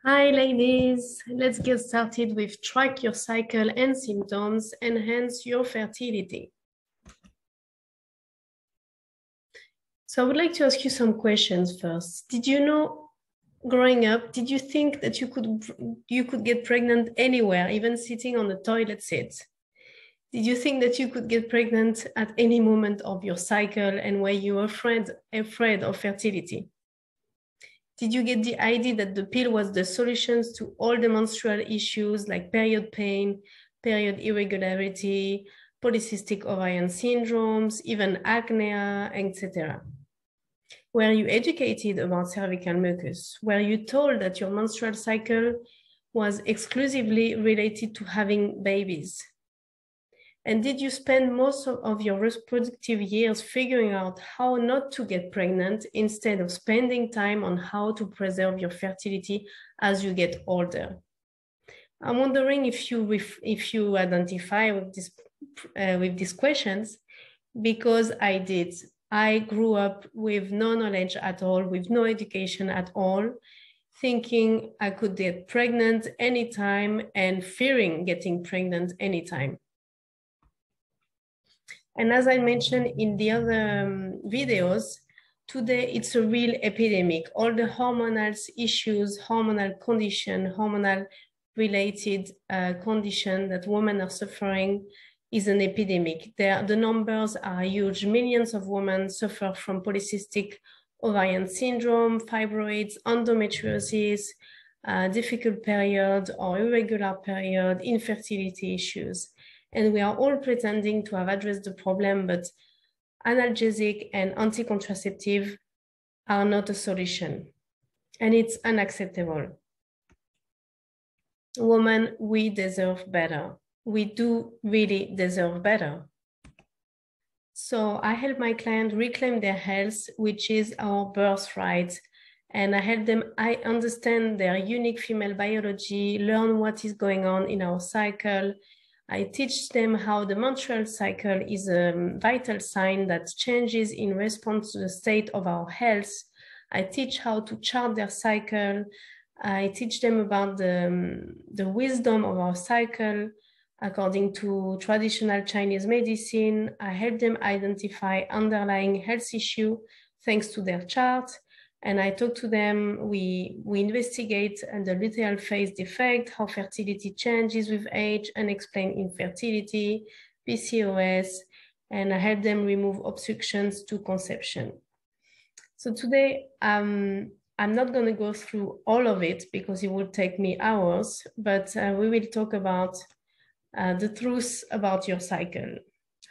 Hi ladies, let's get started with track your cycle and symptoms, enhance your fertility. So I would like to ask you some questions first. Did you know, growing up, did you think that you could get pregnant anywhere, even sitting on the toilet seat? Did you think that you could get pregnant at any moment of your cycle, and were you afraid of fertility? Did you get the idea that the pill was the solutions to all the menstrual issues like period pain, period irregularity, polycystic ovarian syndromes, even acne, etc.? Were you educated about cervical mucus? Were you told that your menstrual cycle was exclusively related to having babies? And did you spend most of your reproductive years figuring out how not to get pregnant instead of spending time on how to preserve your fertility as you get older? I'm wondering if you identify with these questions, because I did. I grew up with no knowledge at all, with no education at all, thinking I could get pregnant anytime and fearing getting pregnant anytime. And as I mentioned in the other videos, today it's a real epidemic. All the hormonal issues, hormonal condition, hormonal related condition that women are suffering is an epidemic. The numbers are huge. Millions of women suffer from polycystic ovarian syndrome, fibroids, endometriosis, difficult period or irregular period, infertility issues. And we are all pretending to have addressed the problem, but analgesic and anti-contraceptive are not a solution. And it's unacceptable. Women, we deserve better. We do really deserve better. So I help my clients reclaim their health, which is our birthright. And I help them understand their unique female biology, learn what is going on in our cycle. I teach them how the menstrual cycle is a vital sign that changes in response to the state of our health. I teach how to chart their cycle. I teach them about the wisdom of our cycle according to traditional Chinese medicine. I help them identify underlying health issue thanks to their chart. And I talk to them, we investigate the luteal phase defect, how fertility changes with age, and explain infertility, PCOS, and I help them remove obstructions to conception. So today, I'm not going to go through all of it because it will take me hours, but we will talk about the truth about your cycle,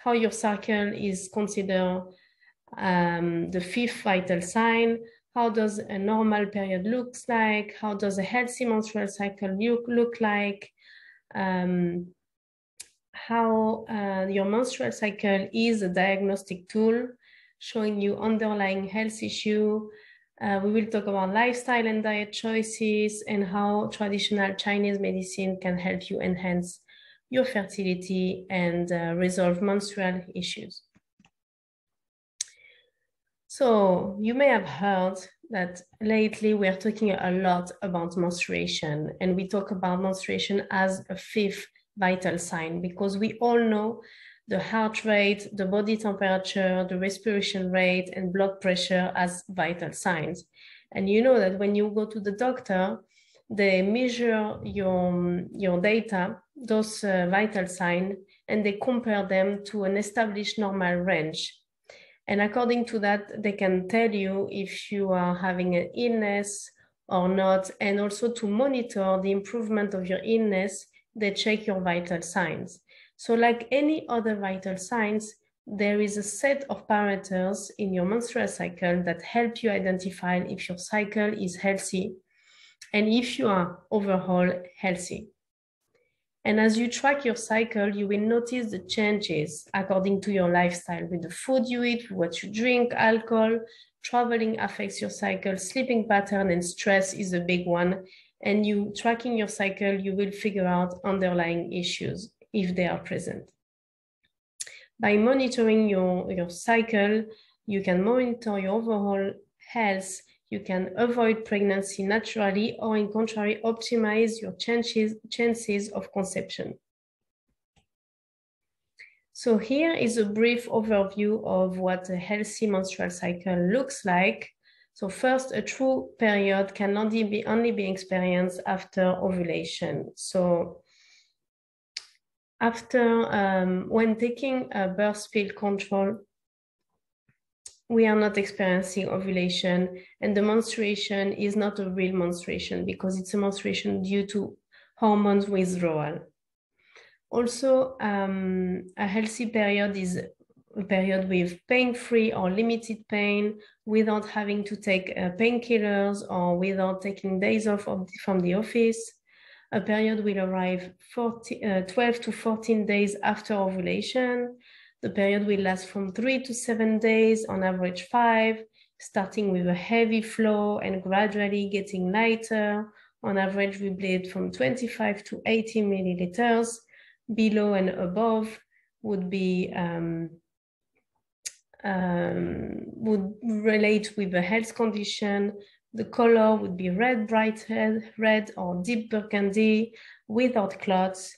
how your cycle is considered the fifth vital sign. How does a normal period look like? How does a healthy menstrual cycle look like? How your menstrual cycle is a diagnostic tool showing you underlying health issue. We will talk about lifestyle and diet choices and how traditional Chinese medicine can help you enhance your fertility and resolve menstrual issues. So you may have heard that lately we're talking a lot about menstruation, and we talk about menstruation as a fifth vital sign because we all know the heart rate, the body temperature, the respiration rate, and blood pressure as vital signs. And you know that when you go to the doctor, they measure your data, those vital signs, and they compare them to an established normal range. And according to that, they can tell you if you are having an illness or not. And also to monitor the improvement of your illness, they check your vital signs. So like any other vital signs, there is a set of parameters in your menstrual cycle that help you identify if your cycle is healthy and if you are overall healthy. And as you track your cycle, you will notice the changes according to your lifestyle with the food you eat, what you drink, alcohol. Traveling affects your cycle, sleeping pattern and stress is a big one. And you tracking your cycle, you will figure out underlying issues if they are present. By monitoring your cycle, you can monitor your overall health, you can avoid pregnancy naturally, or in contrary, optimize your chances of conception. So here is a brief overview of what a healthy menstrual cycle looks like. So first, a true period can only be experienced after ovulation. So after, when taking a birth pill control, we are not experiencing ovulation, and the menstruation is not a real menstruation because it's a menstruation due to hormones withdrawal. Also, a healthy period is a period with pain-free or limited pain without having to take painkillers or without taking days off from the office. A period will arrive 12 to 14 days after ovulation. The period will last from 3 to 7 days, on average 5, starting with a heavy flow and gradually getting lighter. On average, we bleed from 25 to 80 milliliters. Below and above would be would relate with a health condition. The color would be red, bright red, or deep burgundy without clots.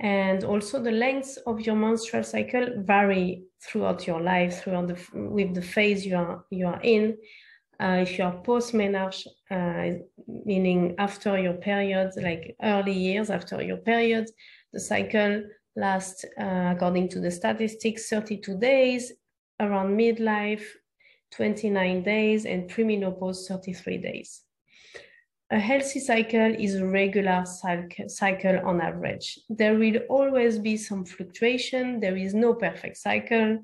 And also the length of your menstrual cycle vary throughout your life, with the phase you are in. If you are post-menarche, meaning after your period, like early years after your period, the cycle lasts, according to the statistics, 32 days, around midlife, 29 days, and premenopause, 33 days. A healthy cycle is a regular cycle on average. There will always be some fluctuation. There is no perfect cycle.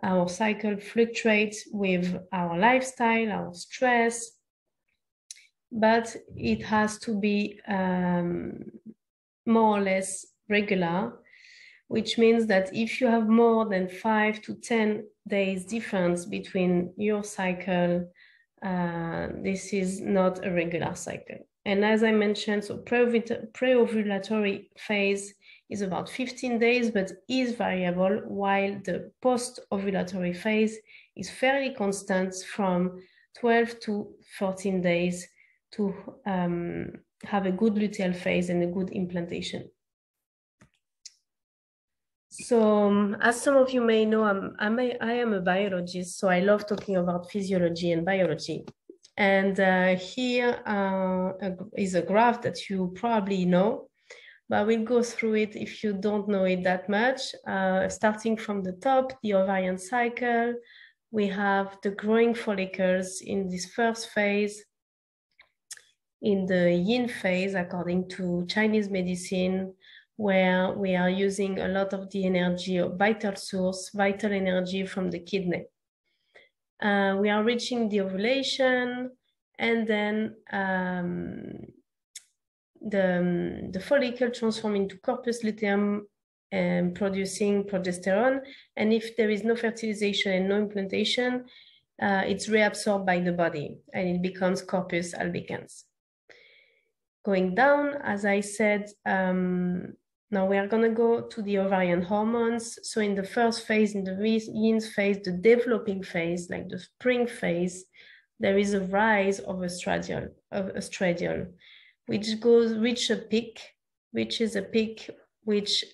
Our cycle fluctuates with our lifestyle, our stress, but it has to be more or less regular, which means that if you have more than 5 to 10 days difference between your cycle, this is not a regular cycle. And as I mentioned, so pre-ovulatory phase is about 15 days, but is variable, while the post-ovulatory phase is fairly constant from 12 to 14 days to have a good luteal phase and a good implantation. So as some of you may know, I am a biologist, so I love talking about physiology and biology. And here is a graph that you probably know, but we'll go through it if you don't know it that much. Starting from the top, the ovarian cycle, we have the growing follicles in this first phase. In the yin phase, according to Chinese medicine, where we are using a lot of the energy of vital energy from the kidney. We are reaching the ovulation, and then the follicle transforms into corpus luteum and producing progesterone. And if there is no fertilization and no implantation, it's reabsorbed by the body and it becomes corpus albicans. Going down, as I said, now we are going to go to the ovarian hormones. So in the first phase, in the yin phase, the developing phase, like the spring phase, there is a rise of estradiol, which reach a peak, which is a peak which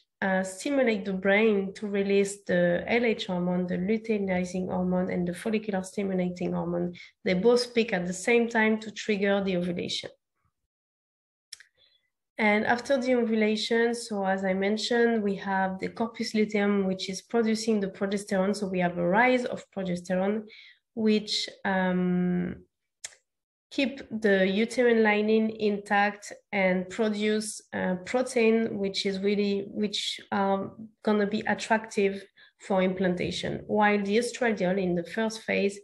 stimulates the brain to release the LH hormone, the luteinizing hormone, and the follicular stimulating hormone. They both peak at the same time to trigger the ovulation. And after the ovulation, so as I mentioned, we have the corpus luteum, which is producing the progesterone. So we have a rise of progesterone, which keep the uterine lining intact and produce protein, which are gonna be attractive for implantation. While the estradiol in the first phase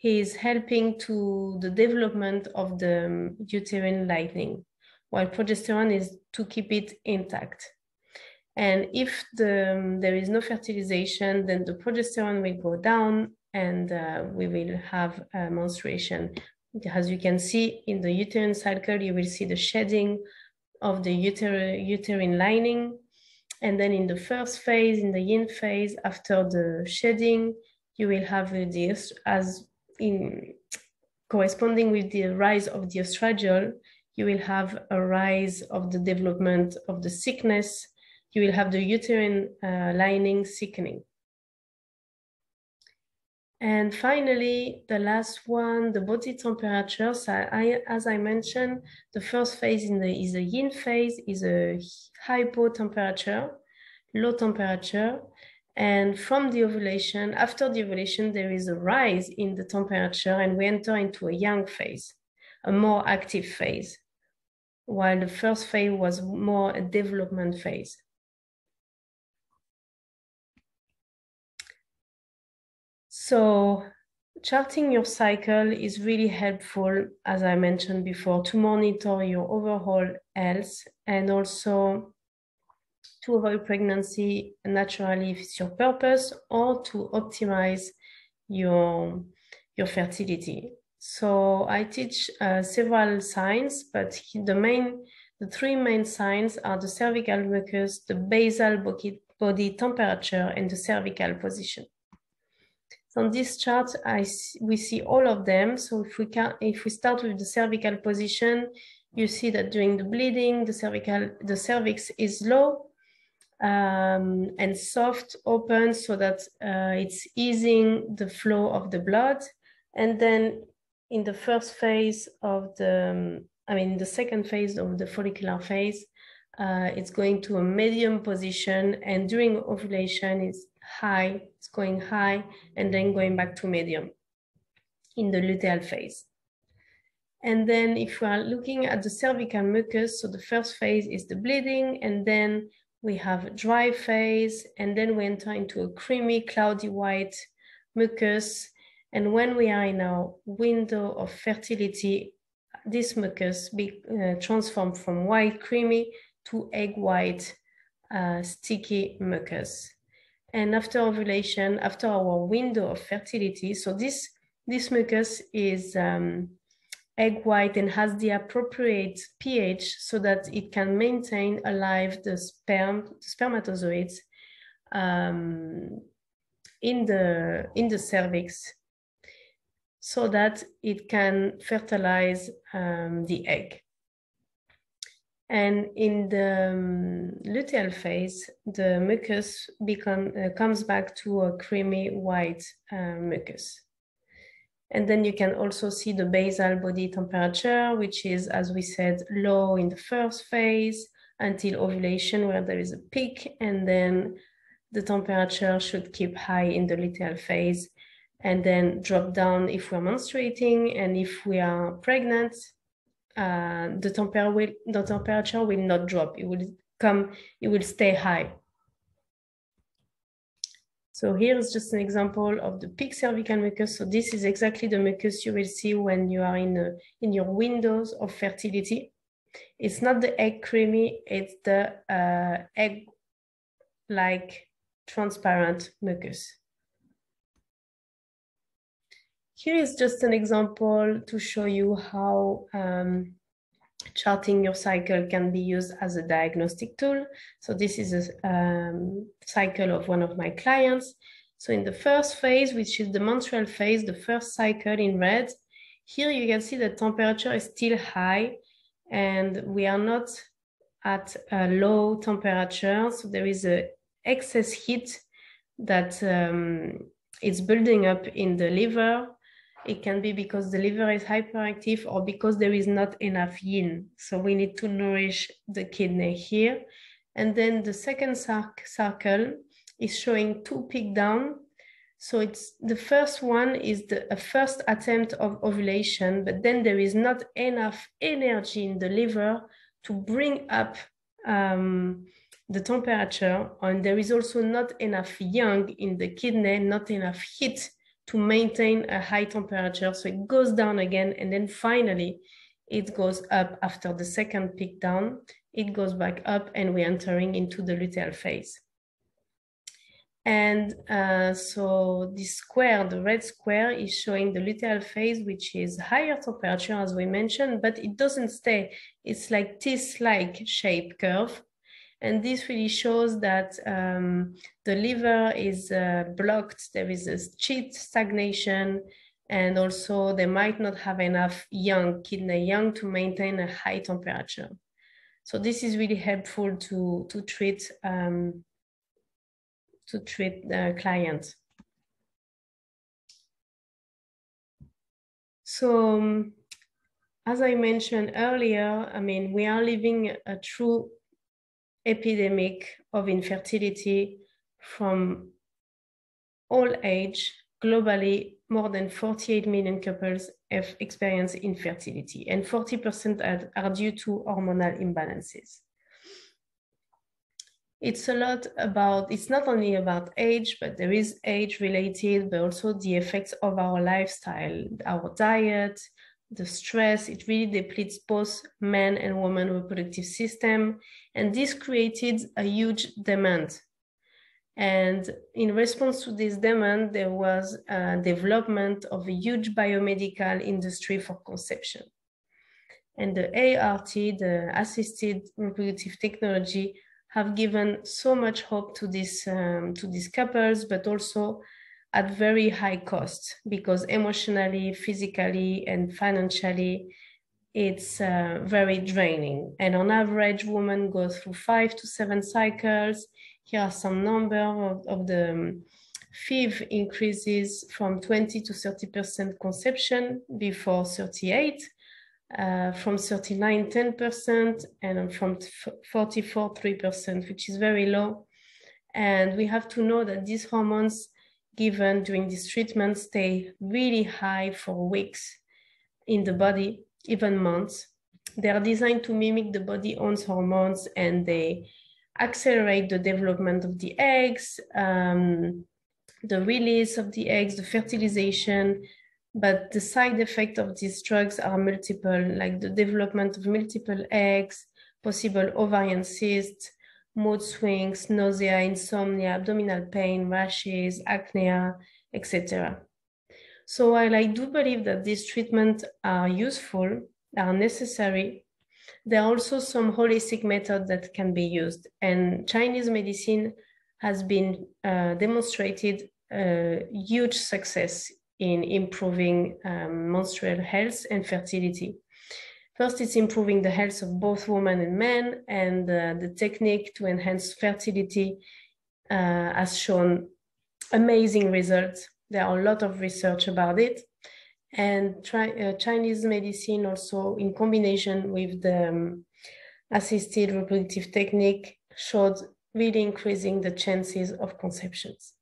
is helping to the development of the uterine lining, while progesterone is to keep it intact. And if there is no fertilization, then the progesterone will go down and we will have menstruation. As you can see in the uterine cycle, you will see the shedding of the uterine lining. And then in the first phase, in the yin phase, after the shedding, you will have this, as in corresponding with the rise of the estradiol, you will have a rise of the development of the sickness. You will have the uterine lining thickening. And finally, the last one, the body temperature. So as I mentioned, the first phase is the yin phase, is a hypo temperature, low temperature. And from the ovulation, after the ovulation, there is a rise in the temperature and we enter into a yang phase, a more active phase, while the first phase was more a development phase. So charting your cycle is really helpful, as I mentioned before, to monitor your overall health and also to avoid pregnancy naturally if it's your purpose, or to optimize your fertility. So I teach several signs, but the three main signs are the cervical mucus, the basal body temperature, and the cervical position. So on this chart, we see all of them. So if we start with the cervical position, you see that during the bleeding, the cervix is low and soft, open, so that it's easing the flow of the blood. And then in the first phase of the second phase of the follicular phase, it's going to a medium position, and during ovulation it's high, it's going high, and then going back to medium in the luteal phase. And then if we are looking at the cervical mucus, so the first phase is the bleeding, and then we have a dry phase, and then we enter into a creamy, cloudy white mucus. And when we are in our window of fertility, this mucus be transformed from white, creamy, to egg white, sticky mucus. And after ovulation, after our window of fertility, so this mucus is egg white and has the appropriate pH so that it can maintain alive the spermatozoids in the cervix, so that it can fertilize the egg. And in the luteal phase, the mucus comes back to a creamy white mucus. And then you can also see the basal body temperature, which is, as we said, low in the first phase until ovulation, where there is a peak, and then the temperature should keep high in the luteal phase and then drop down if we're menstruating, and if we are pregnant, the temperature will not drop. It will stay high. So here's just an example of the peak cervical mucus. So this is exactly the mucus you will see when you are in your windows of fertility. It's not the egg creamy, it's the egg-like transparent mucus. Here is just an example to show you how charting your cycle can be used as a diagnostic tool. So this is a cycle of one of my clients. So in the first phase, which is the menstrual phase, the first cycle in red, here you can see the temperature is still high and we are not at a low temperature. So there is an excess heat that is building up in the liver. It can be because the liver is hyperactive or because there is not enough yin. So we need to nourish the kidney here. And then the second circle is showing 2 peak down. So it's the first one is a first attempt of ovulation, but then there is not enough energy in the liver to bring up the temperature. And there is also not enough yang in the kidney, not enough heat to maintain a high temperature. So it goes down again, and then finally it goes up after the second peak down. It goes back up and we're entering into the luteal phase. And so this square, the red square, is showing the luteal phase, which is higher temperature as we mentioned, but it doesn't stay. It's like teeth-like shape curve. And this really shows that the liver is blocked. There is a sheet stagnation, And also they might not have enough kidney young to maintain a high temperature. So this is really helpful to treat the clients. So as I mentioned earlier, I mean, we are living a true epidemic of infertility from all age. Globally, more than 48 million couples have experienced infertility, and 40% are due to hormonal imbalances. It's not only about age, but there is age related, but also the effects of our lifestyle, our diet, the stress. It really depletes both men and women reproductive system. And this created a huge demand. And in response to this demand, there was a development of a huge biomedical industry for conception. And the ART, the assisted reproductive technology, have given so much hope to these couples, but also at very high cost, because emotionally, physically, and financially, it's very draining. And on average, women go through 5 to 7 cycles. Here are some number of the FIV increases from 20 to 30% conception before 38, from 39, 10%, and from 44, 3%, which is very low. And we have to know that these hormones given during this treatment stay really high for weeks in the body, even months. They are designed to mimic the body's own hormones, and they accelerate the development of the eggs, the release of the eggs, the fertilization. But the side effects of these drugs are multiple, like the development of multiple eggs, possible ovarian cysts, mood swings, nausea, insomnia, abdominal pain, rashes, acne, etc. So while I do believe that these treatments are useful, are necessary, there are also some holistic methods that can be used. And Chinese medicine has been demonstrated huge success in improving menstrual health and fertility. First, it's improving the health of both women and men, and the technique to enhance fertility has shown amazing results. There are a lot of research about it. And Chinese medicine also, in combination with the assisted reproductive technique, showed really increasing the chances of conceptions.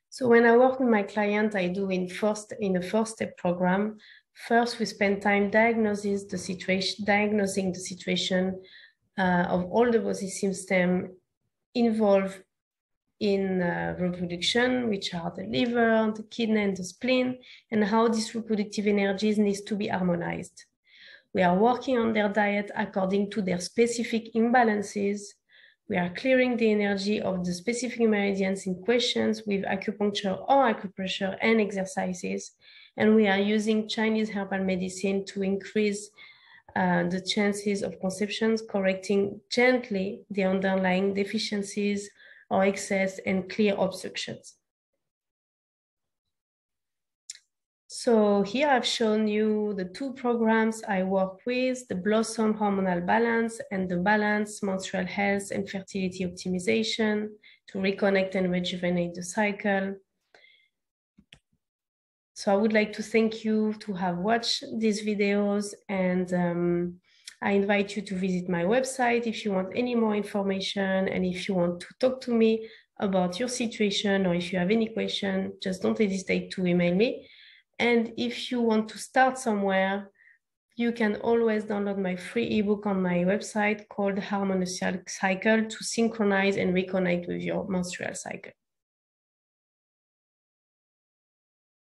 So when I work with my client, I do in a four-step program. First, we spend time diagnosing the situation of all the body systems involved in reproduction, which are the liver, the kidney, and the spleen, and how these reproductive energies need to be harmonized. We are working on their diet according to their specific imbalances. We are clearing the energy of the specific meridians in questions with acupuncture or acupressure and exercises. And we are using Chinese herbal medicine to increase the chances of conceptions, correcting gently the underlying deficiencies or excess and clear obstructions. So here I've shown you the two programs I work with, the Blossom Hormonal Balance and the Balance Menstrual Health and Fertility Optimization to reconnect and rejuvenate the cycle. So I would like to thank you to have watched these videos, and I invite you to visit my website if you want any more information, and if you want to talk to me about your situation, or if you have any question, just don't hesitate to email me. And if you want to start somewhere, you can always download my free ebook on my website called Harmonious Cycle to synchronize and reconnect with your menstrual cycle.